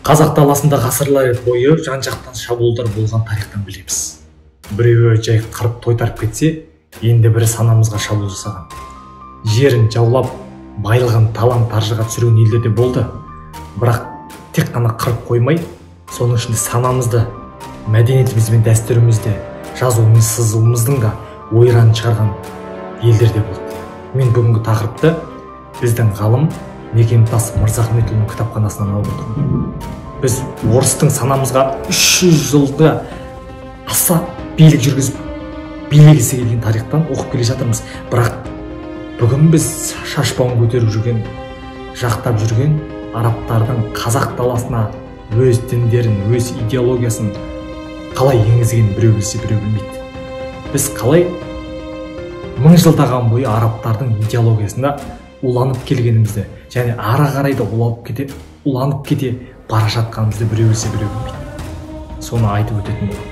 Қазақ даласында ғасырлар бойы жан-жақтан шабуылдар болған тарихтан білеміз. Біреуі жай қырып тойтарып кетсе, енді бірі санамызға шабуыл жасаған. Жерін жаулап, байлығын талан-таржыға түсірген елдер де болды. Бірақ тек қана қырып қоймай, соның ішінде санамызды, мәдениетіміз бен дәстүрімізді, жазуымыз, сызуымыздың да ойранын шығарған елдер де болды. Мен бүгінгі тақырыпты біздің ғалым Мекемтас Мырзахметұлының кітапханасынан алып отырмын. Біз орыстың санамызға 300 жылда аса билік жүргізіп, билегісі келген тарихтан оқып келе жатырмыз. Бірақ бүгін біз шашбауын көтеріп жүрген, жақтап жүрген арабтардың қазақ даласына өз діндерін, өз идеологиясын қалай енгізгенін біреу білсе, біреу білмейді. Біз қалай 1000 жылдаған бойы арабтардың идеологиясында уланып келгенімізді, және ары қарай да уланып кете бара жатқанымызды біреу білсе, біреу білмейді. Соны айтып өтетін боламын.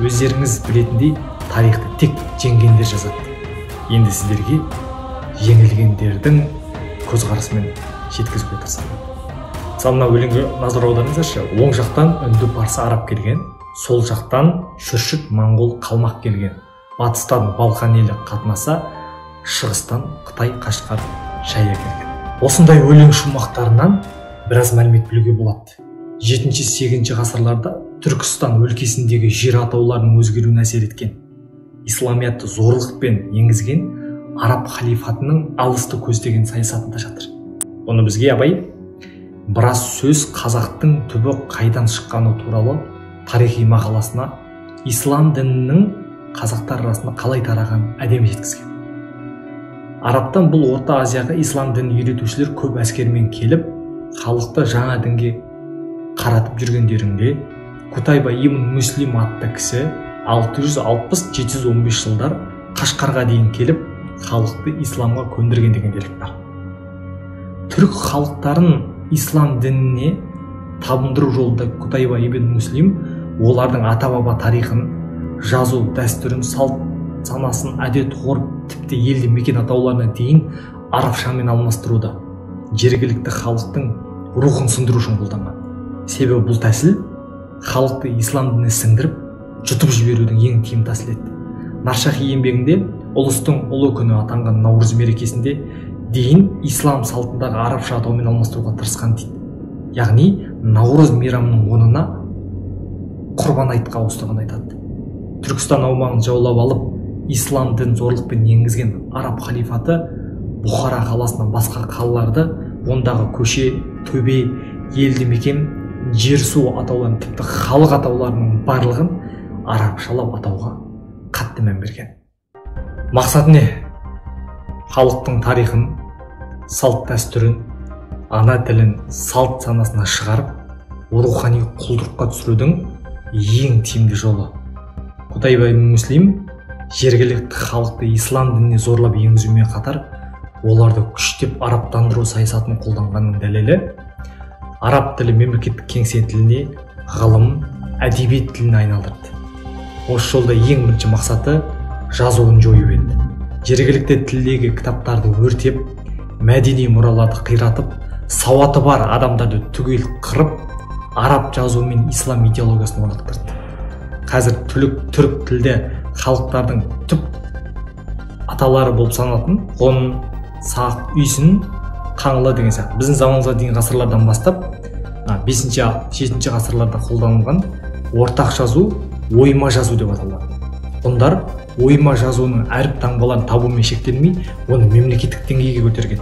Өздеріңіз білетіндей, тарихты тек жеңгендер жазады. Енді сіздерге жеңілгендердің көзқарасымен жеткізуге тырысамын. Мысалы, өлеңге назар аударыңыздаршы. Оң жақтан үнді, парсы, араб келген, сол жақтан шүршіт, моңғол, қалмақ келген. Батыстан Балқан елі қатынаса, шығыстан Қытай, Қашқар, Шая келген. Осындай өлең шумақтарынан біраз мәлімет білуге болады. 7-8 ғасырларда Түркістан өлкесіндегі жер атауларының өзгеруіне әсер еткен, исламиятты зорлықпен енгізген араб халифатының алысты көздеген саясатында жатыр. Оны бізге абай біраз сөз қазақтың түбі қайдан шыққаны туралы тарихи мақаласына ислам дінінің қазақтар арасында қалай тараған әдемі жеткізген. Арабтан бұл Орта Азияға ислам дінін үйретушілер көп әскермен келіп, халықты жаңа дінге қаратып жүргендерінде Кутайба ибн Муслим атты кісі 660-715 жылдар Қашқарға дейін келіп, халықты исламға көндірген деген дерек бар. Түрік халықтарын ислам дініне табындыру жолында Кутайба ибн Муслим олардың ата-баба тарихын, жазу дәстүрін, салт санасын, әдет ғұрып, тіпті елді мекен атауларына дейін арабшамен алмастыруда жергілікті халықтың рухын сындыру үшін қолданған. Себебі бұл тәсіл халықты ислам дініне сіңдіріп, жұтып жіберудің ең тиімді тәсілі еді. Наршахи еңбегінде ұлыстың ұлы күні атанған Наурыз мерекесінде дейін ислам салтындағы арабша атаумен алмастыруға тырысқан дейді. Яғни Наурыз мейрамының орнына құрбан айтқа ауыстырған айтады. Түркістан аумағын жаулап алып, ислам дін зорлықпен енгізген араб халифаты Бұхара қаласынан басқа қалаларды, ондағы көше, төбе, елді мекен, жер су атауларын, тіпті халық атауларының барлығын арабшалап атауға қатты мән берген. Мақсаты не? Халықтың тарихын, салт дәстүрін, ана тілін, салт санасына шығарып, рухани құлдырыққа түсірудің ең тиімді жолы. Кутайба ибн Муслим жергілікті халықты ислам дініне зорлап енгізумен қатар, оларды күштеп арабтандыру саясатын қолданғанның дәлелі араб тілі мемлекеттік кеңсе тіліне, ғылым, әдебиет тіліне айналдырды. Осы жолда ең бірінші мақсаты жазуын жою еді. Жергілікті тілдегі кітаптарды өртеп, мәдени мұраларды қиратып, сауаты бар адамдарды түгел қырып, араб жазуы мен ислам идеологиясын орнықтырды. Қазір түрік тілді халықтардың түп аталары болып саналатын ғұн, сақ, үйсін, қаңлы деген сияқты. Біздің заманымызға дейін ғасырлардан бастап 5-7 ғасырларда қолданылған ортақ жазу, ойма жазу деп аталады. Ғұндар ойма жазуының әріп таңбаларын табумен шектелмей, оны мемлекеттік деңгейге көтерген.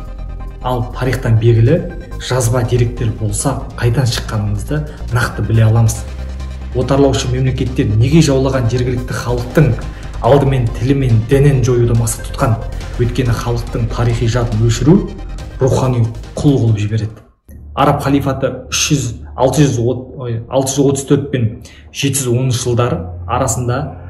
Ал тарихтан белгілі жазба деректер болса, қайдан шыққанымызды нақты біле аламыз. Отарлаушы мемлекеттер неге жаулаған жергілікті халықтың алдымен тілі мен дінін жоюды мақсат тұтқан? Өйткені халықтың тарихи жадын өшіру рухани құл қылып жібереді. Араб халифаты 634 пен 710 жылдар арасында,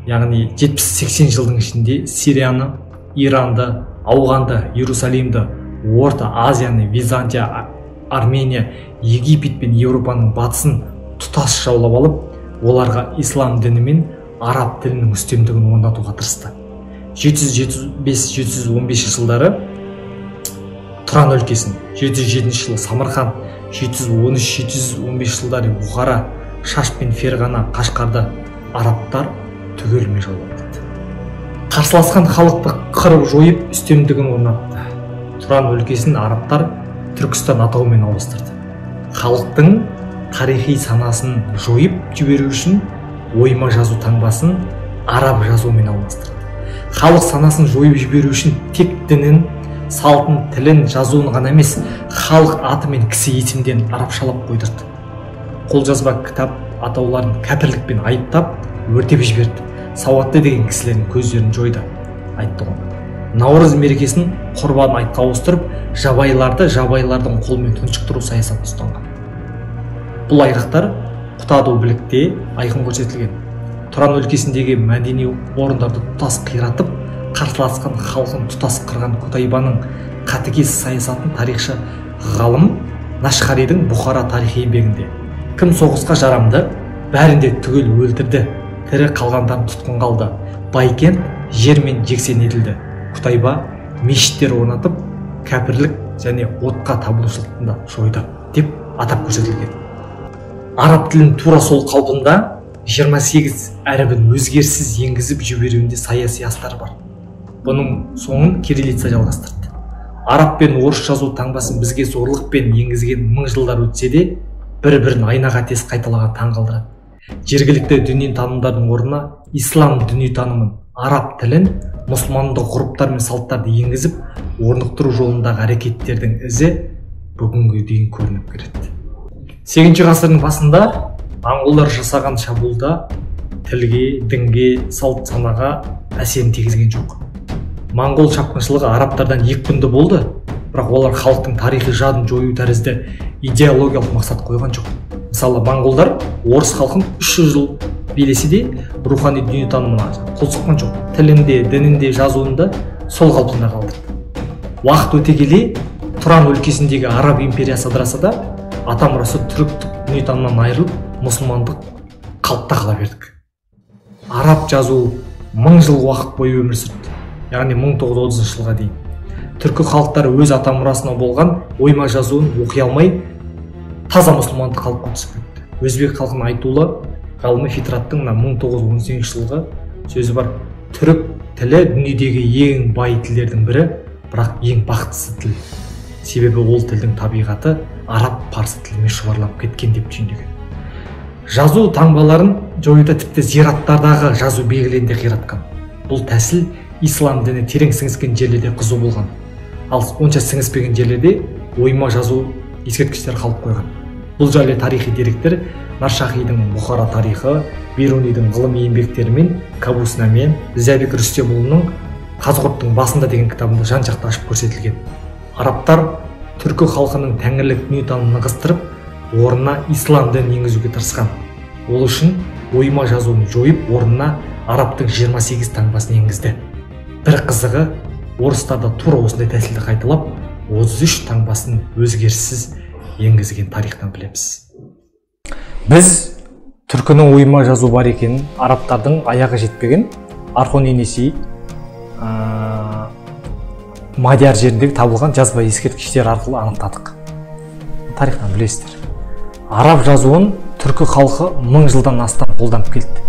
яғни 70-80 жылдың ішінде Сирияны, Иранды, Ауғанды, Иерусалимді, Орта Азияны, Византия, Армения, Египет пен Еуропаның батысын тұтас жаулап алып, оларға ислам діні мен араб тілінің үстемдігін орнатуға тырысты. 775-715 жылдары Тұран өлкесін, 707 жылы Самарқан 713-715 жылдары Бұхара, Шаш пен Ферғана, Қашқарды арабтар түгелімен жаулап алды. Қарсыласқан халықты қырып жойып үстемдігін орнатты. Тұран өлкесін арабтар Түркістан атауымен ауыстырды. Халықтың тарихи санасын жойып жіберу үшін ойма жазу таңбасын араб жазуымен алмастырды. Халық санасын жойып жіберу үшін тек дінін, салтын, тілін, жазуын ғана емес, халық аты мен кісі есімдерін арабшалап қойдырды. Қолжазба кітап атауларын кәпірлікпен айыптап, өртеп жіберді. Сауатты деген кісілердің көздерін жойды. Айтты ғой. Наурыз мерекесін құрбан айтқа ауыстырып, жабайылардың қолымен тұншықтыру саясатын ұстанған. Бұл айғақтар Құтаду білікте айқын көрсетілген. Тұран өлкесіндегі мәдени орындарды тұтас қиратып, қарсыласқан халқын тұтас қырған Құтайбаның қатыгез саясатын тарихшы ғалым Нашқаридің Бұхара тарихи еңбегінде. Кім соғысқа жарамды, бәрінде түгел өлтірді, тірі қалғандарын тұтқын қалды. Байкент жермен жексен етілді. Құтайба мешіттер орнатып, кәпірлік және отқа табынушылықты да жойды деп атап көрсетілген. Араб тілін тура сол қалпында 28 әрібін өзгеріссіз енгізіп жіберуінде саяси астар бар. Бұның соңын кириллица жалғастырды. Араб пен орыс жазу таңбасын бізге зорлықпен енгізген 1000 жылдар өтсе де, бір-бірін айнаға тез қайталаған таңғалдырады. Жергілікті дүниетанымдардың орнына ислам дүниетанымын, араб тілін, мұсылмандық ғұрыптар мен салттарды енгізіп, орнықтыру жолындағы әрекеттердің ізі бүгінге дейін көрініп келеді. 8 ғасырдың басында моңғолдар жасаған шабуылда тілге, дінге, салт санаға әсерін тигізген жоқ. Моңғол шапқыншылығы арабтардан екпінді болды, бірақ олар халықтың тарихи жадын жою тәрізді идеологиялық мақсат қойған жоқ. Мысалы, моңғолдар орыс халқын 300 жыл билесе де рухани дүниетанымына қол соққан жоқ. Тілінде, дінінде, жазуында сол қалпында қалдырды. Уақыт өте келе Тұран өлкесіндегі араб империясы ыдыраса да, ата мұрасы түріктік дүниетанымнан айырылып, мұсылмандық қалыпта қала бердік. Араб жазуы 1000 жыл уақыт бойы өмір сүрді, яғни 1930 жылға дейін. Түркі халықтары өз ата мұрасына болған ойма жазуын оқи алмай, таза мұсылмандық қалыпқа түсіп кетті. Өзбек халқының айтулы ғалымы Фитраттың 1918 жылғы сөзі бар: түрік тілі дүниедегі ең бай тілдердің бірі, бірақ ең бақыттысы тіл. Себебі ол тілдің табиғаты араб парсы тілімен шұбарланып кеткен деп түйіндеген. Жазу таңбаларын жоюда тіпті зираттардағы жазу белгілерін де қиратқан. Бұл тәсіл ислам діні терең сіңіскен жерлерде қызу болған. Ал онша сіңіспеген жерлерде ойма жазу ескерткіштер қалып қойған. Бұл жайлы тарихи деректер Маршахидің Бұхара тарихы, Бирунидің ғылыми еңбектері мен Кабуснамен, Зәбек Рүстемұлының Қазғұрттың басында деген кітабында жан-жақты ашып көрсетілген. Арабтар түркі халқының тәңірлік дүниетанымын нығыстырып, орнына ислам дінін енгізуге тырысқан. Ол үшін ойма жазуын жойып, орнына арабтың 28 таңбасын енгізді. Бір қызығы, орыстарда тура осындай тәсілді қайталап, 33 таңбасын өзгеріссіз енгізген тарихтан білеміз. Біз түркінің ойма жазу бар екенін, арабтардың аяғы жетпеген Архон-Енесей Мадияр жеріндегі табылған жазба ескерткіштер арқылы анықтадық. Тарихтан білесіздер. Араб жазуын түркі халқы 1000 жылдан астам қолданып келді.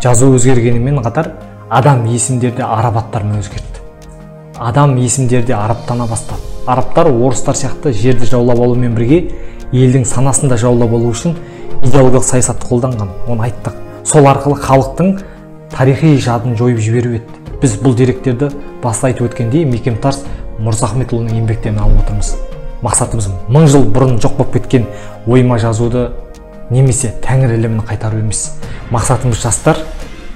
Жазу өзгергенімен қатар адам есімдерді араб аттармен өзгертті. Адам есімдерді арабтана бастады. Арабтар орыстар сияқты жерді жаулап алумен бірге елдің санасында жаулап алу үшін идеологиялық саясатты қолданған. Оны айттық. Сол арқылы халықтың тарихи жадын жойып жіберу еді. Біз бұл деректерді баста айтып өткендей Мекемтас Мырзахметұлының еңбектерін алып отырмыз. Мақсатымыз 1000 жыл бұрын жоқ болып кеткен ойма жазуды немесе тәңір ілімін қайтару емес. Мақсатымыз жастар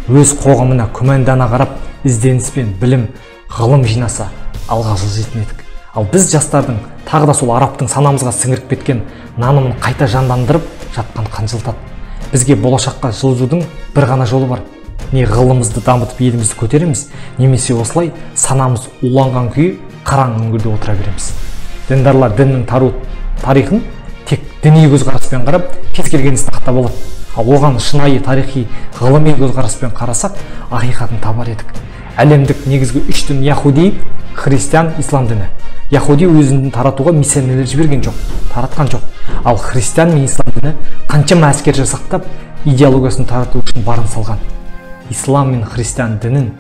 өз қоғамына күмәндана қарап, ізденіс пен білім, ғылым жинаса, алға жылжитын едік. Ал біз жастардың тағы да сол арабтың санамызға сіңіріп кеткен нанымын қайта жандандырып жатқан қанжылтады. Бізге болашаққа жылжудың бір ғана жолы бар. Не ғылымымызды дамытып елімізді көтереміз, немесе осылай санамыз уланған күйі қараңғы үңгірде отыра береміз. Діндарлар діннің тарихын тек діни көзқараспен қарап, кез келген істі ақтап алады. Ал оған шынайы тарихи ғылыми көзқараспен қарасақ, ақиқатын табар едік. Әлемдік негізгі 3 дін яһуди, христиан, ислам діні. Яхуди өзін таратуға миссионерлер жіберген жоқ, таратқан жоқ. Ал христиан мен ислам діні қаншама әскер жасақтап идеологиясын тарату үшін барын салған. Ислам мен христиан дінін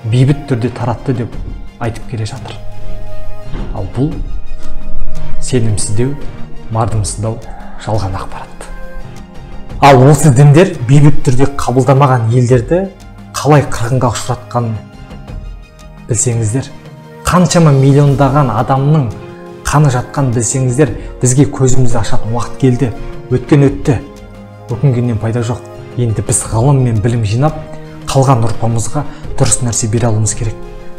бейбіт түрде таратты деп айтып келе жатыр. Ал бұл сенімсіздеу, мардымсыздау, жалған ақпарат. Ал осы діндер бейбіт түрде қабылдамаған елдерді қалай қырғынға ұшыратқанын білсеңіздер, қаншама миллиондаған адамның қаны жатқан білсеңіздер, бізге көзімізді ашатын уақыт келді. Өткен өтті. Өкінгеннен пайда жоқ. Енді біз ғылым мен білім жинап, қалған ұрпамызға дұрыс нәрсе бере алуымыз керек.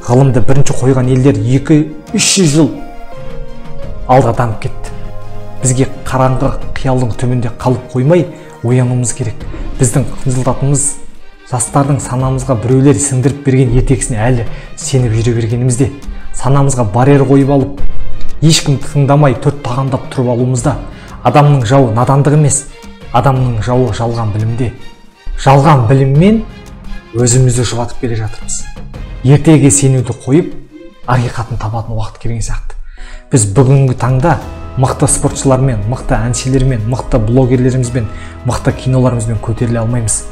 Ғылымды бірінші қойған елдер 200-300 жыл алға дамып кетті. Бізге қараңғы қиялдың төменде қалып қоймай, оянуымыз керек. Біздің қынжылтатынымыз жастардың санамызға біреулер сіңдіріп берген ертегісіне әлі сеніп жүре бергенімізде, санамызға барьер қойып алып, ешкім тыңдамай төрт тағандап тұрып алуымызда. Адамның жауы надандық емес, адамның жауы жалған білімде. Жалған біліммен өзімізді жұбатып келе жатырмыз. Ертеге сенуді қойып, ақиқатын табатын уақыт келген сияқты. Біз бүгінгі таңда мықты спортшылармен, мықты әншілермен, мықты блогерлерімізбен, мықты киноларымызбен көтеріле алмаймыз.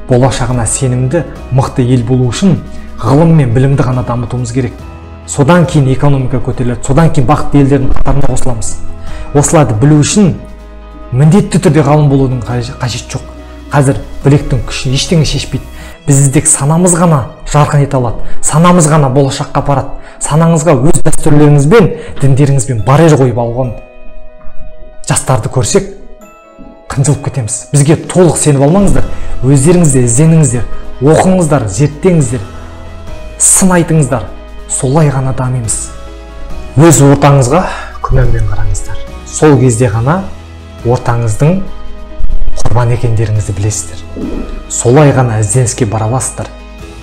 Болашағына сенімді, мықты ел болу үшін ғылым мен білімді ғана дамытуымыз керек. Содан кейін экономика көтеріледі, содан кейін бақытты елдердің қатарына қосыламыз. Осыларды білу үшін міндетті түрде ғалым болудың қажет жоқ. Қазір білектің күші ештеңе шешпейді. Біз тек санамыз ғана жарқын ете алады, санамыз ғана болашаққа апарады. Санаңызға өз дәстүрлеріңізбен, діндеріңізбен барьер қойып алған жастарды көрсек, қынжылып кетеміз. Бізге толық сеніп алмаңыздар, өздеріңізде ізденіңіздер, оқыңыздар, зерттеңіздер, сын айтыңыздар, солай ғана дамимыз. Өз ортаңызға күмәнмен қараңыздар. Сол кезде ғана ортаңыздың құрбан екендеріңізді білесіздер. Солай ғана ізденіске бара аласыздар.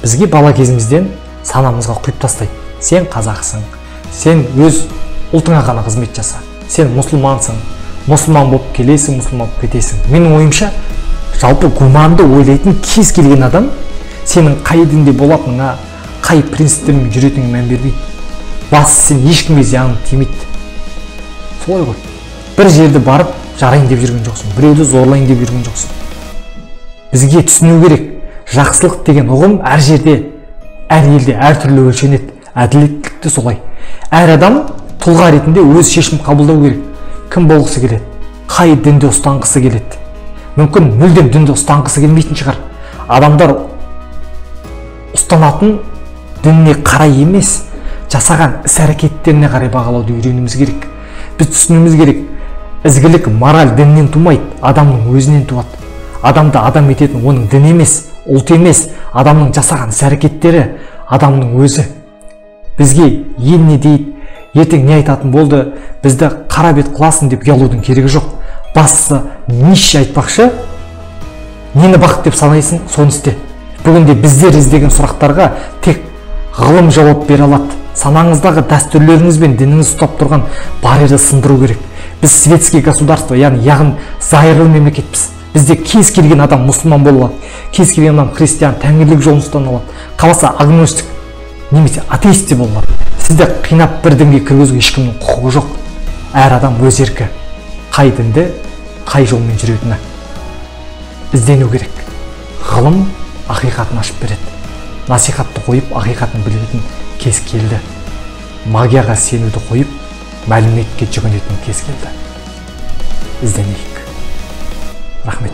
Бізге бала кезімізден санамызға құйып тастайды. Сен қазақсың, сен өз ұлтыңа ғана қызмет жаса, сен мұсылмансың, мұсылман болып келесің, мұсылман болып кетесің. Менің ойымша, жалпы гуманды ойлайтын кез келген адам сенің қай дінде болатыныңа, қай принциптермен жүретініңе мән бермейді. Бастысы сен ешкімге зияның тимейді. Солай ғой. Бір жерді барып жарайын деп жүрген жоқсың, біреуді зорлайын деп жүрген жоқсың. Бізге түсіну керек, жақсылық деген ұғым әр жерде, әр елде әртүрлі өлшенеді. Әділеттілікті солай. Әр адам тұлға ретінде өз шешім қабылдау керек. Кім болғысы келеді? Қай дінді ұстанғысы келеді? Мүмкін мүлдем дінді ұстанғысы келмейтін шығар. Адамдар ұстанатын дініне қарай емес, жасаған іс-әрекеттеріне қарай бағалауды үйренуіміз керек. Біз түсінуіміз керек. Ізгілік, мораль діннен тумайды, адамның өзінен туады. Адамды адам ететін оның дін емес, ұлт емес, адамның жасаған іс-әрекеттері, адамның өзі. Бізге ел не дейді, ертең не айтатын болды, бізді қара бет қыласын деп ұялудың керегі жоқ. Бастысы Ницше айтпақшы, нені бақыт деп санайсың, соны істе. Бүгінде біздер іздеген сұрақтарға тек ғылым жауап бере алады. Санаңыздағы дәстүрлеріңіз бен дініңіз ұстап тұрған барьерді сындыру керек. Біз светский государство, яғни зайырлы мемлекетпіз. Бізде кез келген адам мұсылман бола алады, кез келген адам христиан, тәңірлік жолын ұстана алады. Қаласа агностик немесе атеист те бола алады. Сізді қинап бір дінге кіргізуге ешкімнің құқығы жоқ. Әр адам өз еркі. Қай дінді, қай жолмен жүретіні іздену керек. Ғылым ақиқатын ашып береді. Насихатты қойып, ақиқатын білетін кез келді. Магияға сенуді қойып, мәліметке жүгінетін кез келді. Ізденейік. Рахмет.